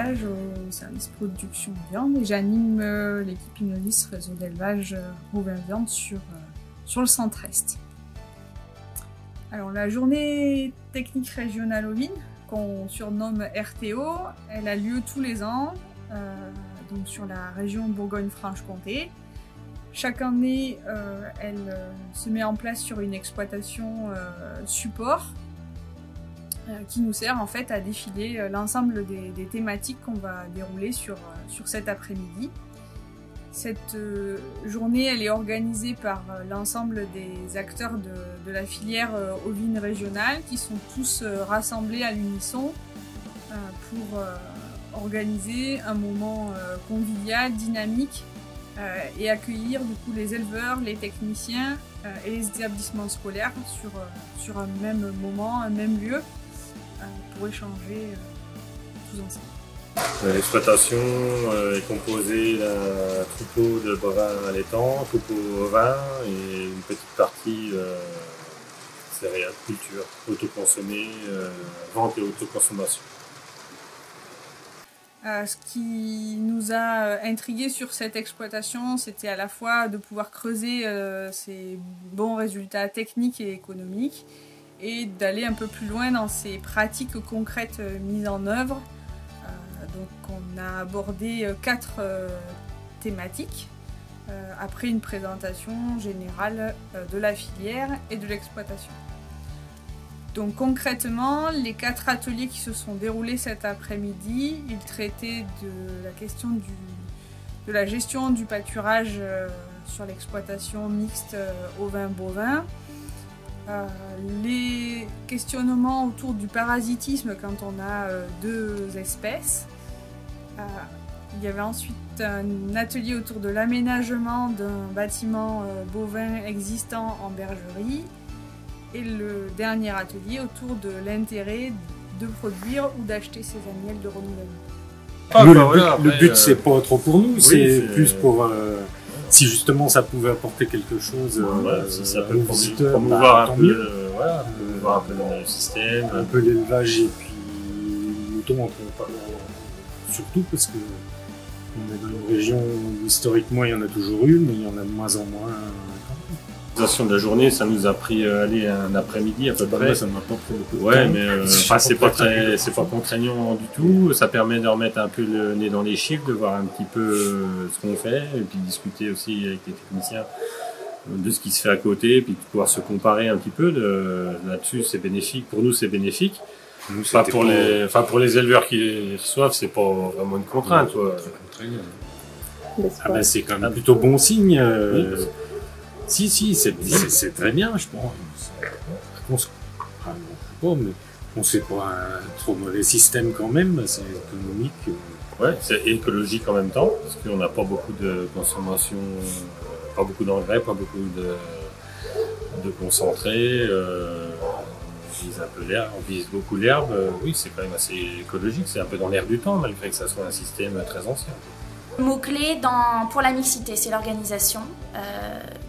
d'élevage au service production de viande et j'anime l'équipe Inolis réseau d'élevage bovin-viande sur le centre-est. Alors la journée technique régionale ovine, qu'on surnomme RTO, elle a lieu tous les ans, donc sur la région Bourgogne-Franche-Comté. Chaque année, elle se met en place sur une exploitation support qui nous sert en fait à défiler l'ensemble des thématiques qu'on va dérouler sur cet après-midi. Cette journée, elle est organisée par l'ensemble des acteurs de la filière ovine régionale qui sont tous rassemblés à l'unisson pour organiser un moment convivial, dynamique et accueillir du coup les éleveurs, les techniciens et les établissements scolaires sur un même moment, un même lieu pour échanger tous ensemble. L'exploitation est composée d'un troupeau de bovins allaitants, troupeau ovin et une petite partie céréales, culture, autoconsommée, vente et autoconsommation. Ce qui nous a intrigués sur cette exploitation, c'était à la fois de pouvoir creuser ces bons résultats techniques et économiques et d'aller un peu plus loin dans ces pratiques concrètes mises en œuvre. Donc on a abordé 4 thématiques après une présentation générale de la filière et de l'exploitation. Donc concrètement, les 4 ateliers qui se sont déroulés cet après-midi, ils traitaient de la question de la gestion du pâturage sur l'exploitation mixte ovin-bovin, les questionnements autour du parasitisme quand on a 2 espèces. Il y avait ensuite un atelier autour de l'aménagement d'un bâtiment bovin existant en bergerie. Et le dernier atelier autour de l'intérêt de produire ou d'acheter ces annuelles de renouvellement. Le but c'est pas trop pour nous, c'est plus pour si justement ça pouvait apporter quelque chose si ça peut aux visiteurs, promouvoir tant un mieux. promouvoir un peu le système. Un peu l'élevage et puis les moutons, surtout parce que on est dans une région où historiquement il y en a toujours eu, mais il y en a de moins en moins. L'organisation de la journée, ça nous a pris un après-midi à peu près. Ça m'a pas pris beaucoup de temps. Ouais, mais c'est pas contraignant du tout. Ça permet de remettre un peu le nez dans les chiffres, de voir un petit peu ce qu'on fait, et puis discuter aussi avec les techniciens de ce qui se fait à côté, puis de pouvoir se comparer un petit peu. Là-dessus, c'est bénéfique. Pour nous, c'est bénéfique. Nous, pour les éleveurs qui les reçoivent, c'est pas vraiment une contrainte. C'est quand même plutôt bon signe. Oui, Si, c'est très bien, je pense. Mais c'est pas un trop mauvais système quand même, c'est économique. Ouais, c'est écologique en même temps, parce qu'on n'a pas beaucoup de consommation, pas beaucoup d'engrais, pas beaucoup de concentré. On vise un peu l'herbe, on vise beaucoup l'herbe. Oui, c'est quand même assez écologique, c'est un peu dans l'air du temps, malgré que ça soit un système très ancien. Le mot-clé pour la mixité, c'est l'organisation.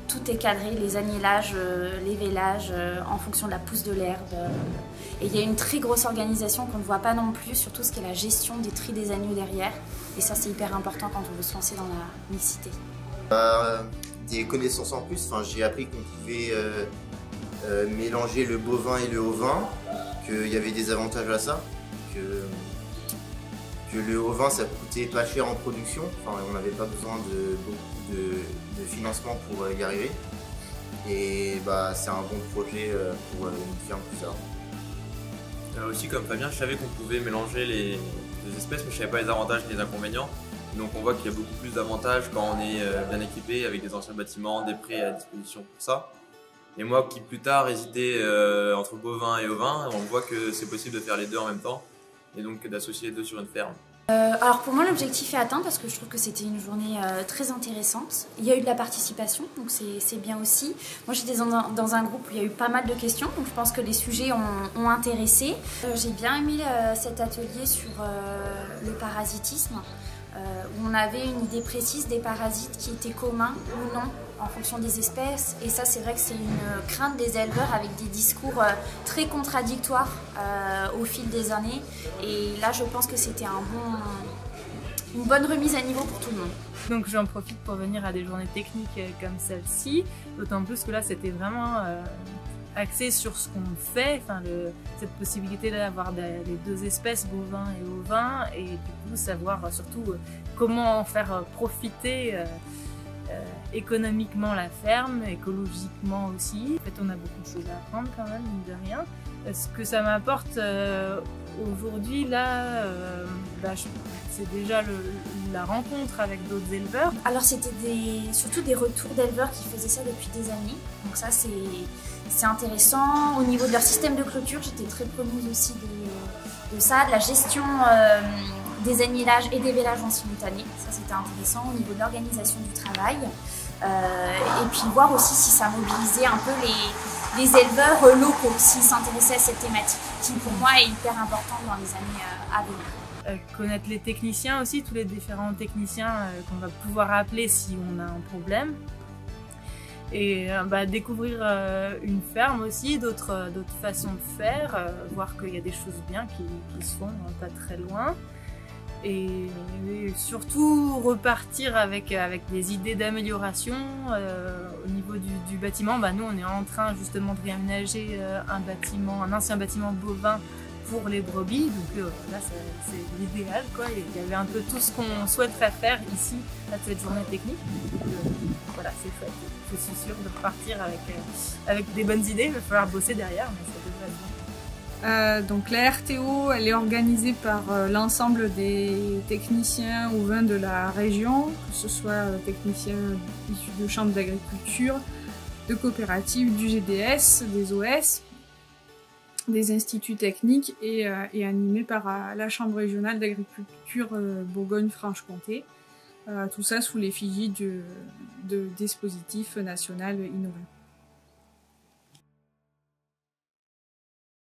Tout est cadré, les agnelages, les vélages, en fonction de la pousse de l'herbe. Et il y a une très grosse organisation qu'on ne voit pas non plus, surtout ce qui est la gestion des tris des agneaux derrière. Et ça, c'est hyper important quand on veut se lancer dans la mixité. Des connaissances en plus, j'ai appris qu'on pouvait mélanger le bovin et le ovin, qu'il y avait des avantages à ça, que le ovin ça coûtait pas cher en production, on n'avait pas besoin de beaucoup de financement pour y arriver. Et c'est un bon projet pour une ferme plus tard. Aussi comme Fabien, je savais qu'on pouvait mélanger les espèces, mais je ne savais pas les avantages et les inconvénients. Donc on voit qu'il y a beaucoup plus d'avantages quand on est bien équipé avec des anciens bâtiments, des prés à disposition pour ça. Et moi qui plus tard hésitais entre bovin et ovin, on voit que c'est possible de faire les deux en même temps et donc d'associer les deux sur une ferme. Alors pour moi l'objectif est atteint parce que je trouve que c'était une journée très intéressante. Il y a eu de la participation, donc c'est bien aussi. Moi j'étais dans un groupe où il y a eu pas mal de questions, donc je pense que les sujets ont intéressé. J'ai bien aimé cet atelier sur le parasitisme, où on avait une idée précise des parasites qui étaient communs ou non en fonction des espèces. Et ça, c'est vrai que c'est une crainte des éleveurs avec des discours très contradictoires au fil des années. Et là, je pense que c'était une bonne remise à niveau pour tout le monde. Donc j'en profite pour venir à des journées techniques comme celle-ci, d'autant plus que là c'était vraiment axé sur ce qu'on fait, enfin cette possibilité d'avoir les deux espèces, bovin et ovin, et du coup savoir surtout comment en faire profiter économiquement la ferme, écologiquement aussi. En fait on a beaucoup de choses à apprendre quand même, mine de rien. Ce que ça m'apporte aujourd'hui là, c'est déjà la rencontre avec d'autres éleveurs. Alors c'était surtout des retours d'éleveurs qui faisaient ça depuis des années, donc ça c'est intéressant. Au niveau de leur système de clôture, j'étais très preneuse aussi de ça, de la gestion des annihilages et des vélages en simultané, ça c'était intéressant. Au niveau de l'organisation du travail, et puis voir aussi si ça mobilisait un peu les éleveurs locaux, s'ils s'intéressaient à cette thématique, qui pour moi est hyper importante dans les années à venir. Connaître les techniciens aussi, tous les différents techniciens qu'on va pouvoir appeler si on a un problème. Et découvrir une ferme aussi, d'autres façons de faire, voir qu'il y a des choses bien qui se font pas très loin. Et surtout repartir avec des idées d'amélioration au niveau du bâtiment. Nous on est en train justement de réaménager un ancien bâtiment bovin pour les brebis, donc là c'est l'idéal quoi. Il y avait un peu tout ce qu'on souhaiterait faire ici à cette journée technique. Donc, voilà, c'est chouette. Je suis sûre de repartir avec des bonnes idées. Il va falloir bosser derrière, mais ça devrait être bon. Donc la RTO, elle est organisée par l'ensemble des techniciens ovins de la région, que ce soit techniciens issus de chambres d'agriculture, de coopératives, du GDS, des OS, des instituts techniques et animée par la Chambre régionale d'agriculture Bourgogne-Franche-Comté. Tout ça sous l'effigie de dispositif national innovant.